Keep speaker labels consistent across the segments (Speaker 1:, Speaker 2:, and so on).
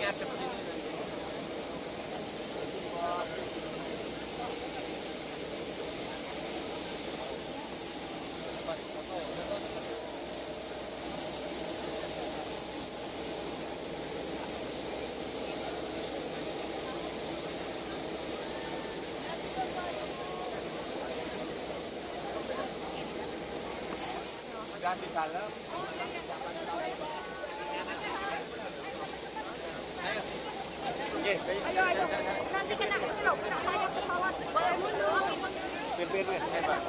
Speaker 1: ngadep sini. Ganti dalam.
Speaker 2: Ayo, ayo. Nanti kena ini loh, kena sayap pesawat. Boleh dulu.
Speaker 1: Pimpinnya, hebat.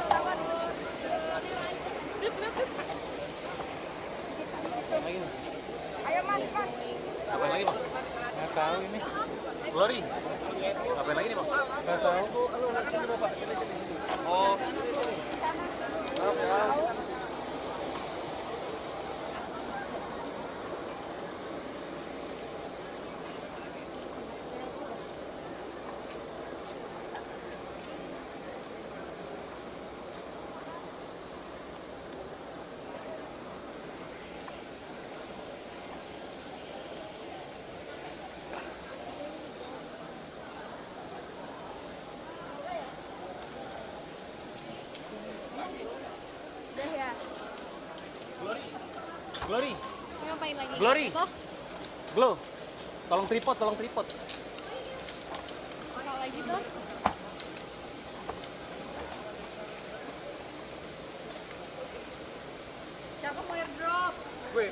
Speaker 2: Ayo mas, mas.
Speaker 1: Ngapain lagi, Bang?
Speaker 3: Nggak tahu ini.
Speaker 1: Glory. Ngapain lagi nih, Bang?
Speaker 3: Nggak tahu.
Speaker 1: Oh. Maaf ya.
Speaker 2: Udah ya.
Speaker 1: Glory.
Speaker 2: Ngapain lagi?
Speaker 1: Glory.
Speaker 2: Kok?
Speaker 1: Glow. Tolong tripod, tolong tripod.
Speaker 2: Mana lagi tuh? Siapa mau airdrop?
Speaker 3: Gue.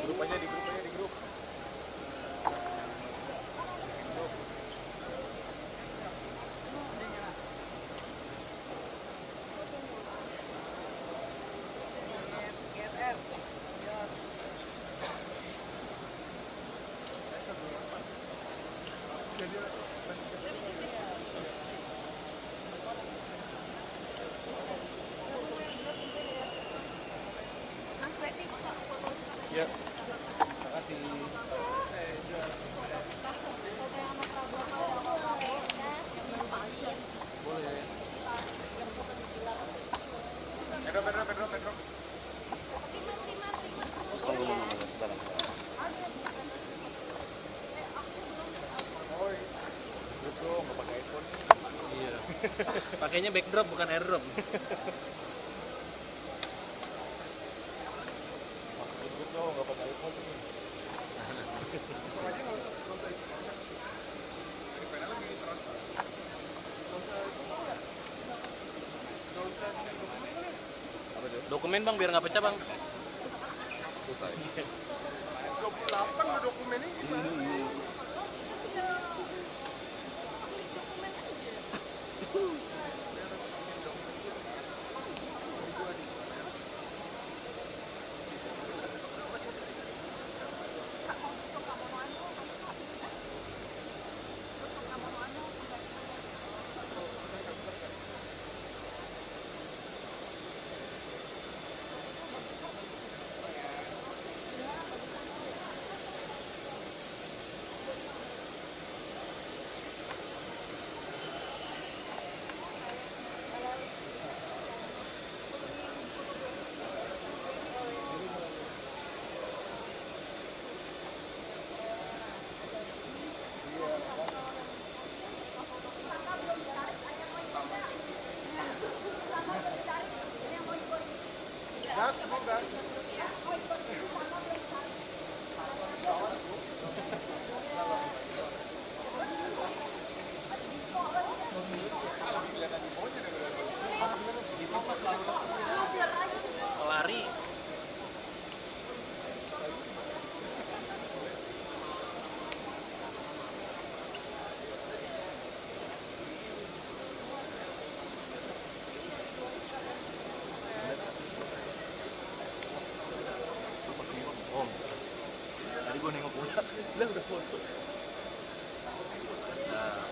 Speaker 3: Grup aja di grup.
Speaker 2: Mas Weti,
Speaker 3: Ya. Terima kasih.
Speaker 2: foto yang sama Prabowo
Speaker 3: Boleh. Pedro.
Speaker 1: Tunggu dulu, sebentar.
Speaker 3: Oi. Grup dong, nggak pakai iPhone.
Speaker 1: Iya. Pakainya backdrop bukan airdrop.
Speaker 3: Masukin grup dong, nggak pakai iPhone.
Speaker 1: Dokumen, Bang, biar nggak pecah, Bang.
Speaker 3: 28 dokumennya gimana?
Speaker 1: Lari.
Speaker 3: Oh, tadi gue nengok udah foto.
Speaker 1: Nah.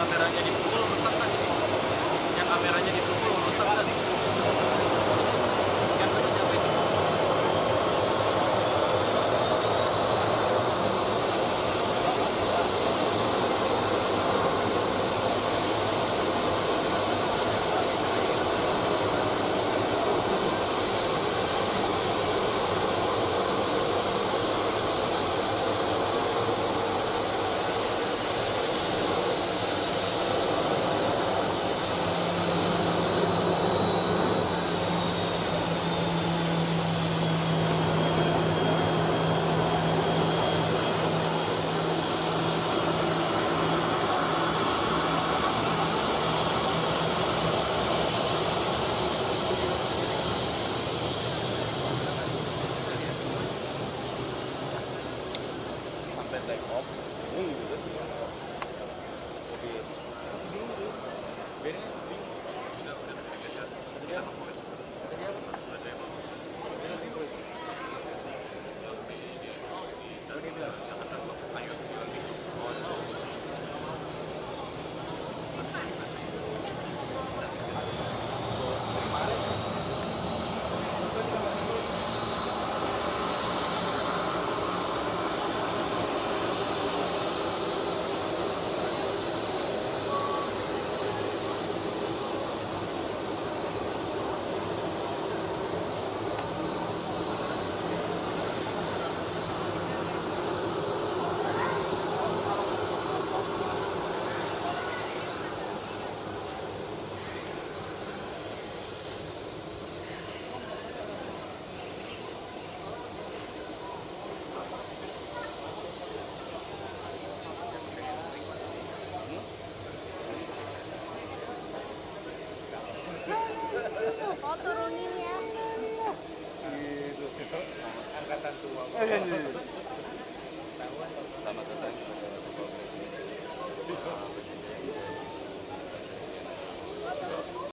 Speaker 1: kameranya dipukul rusak kan? Yang kameranya dipukul rusak kan? Kan tadi siapa itu?
Speaker 3: Sampai take off. Gitu.
Speaker 2: Oh, turunin ya.
Speaker 3: Angkatan tua.
Speaker 1: Sama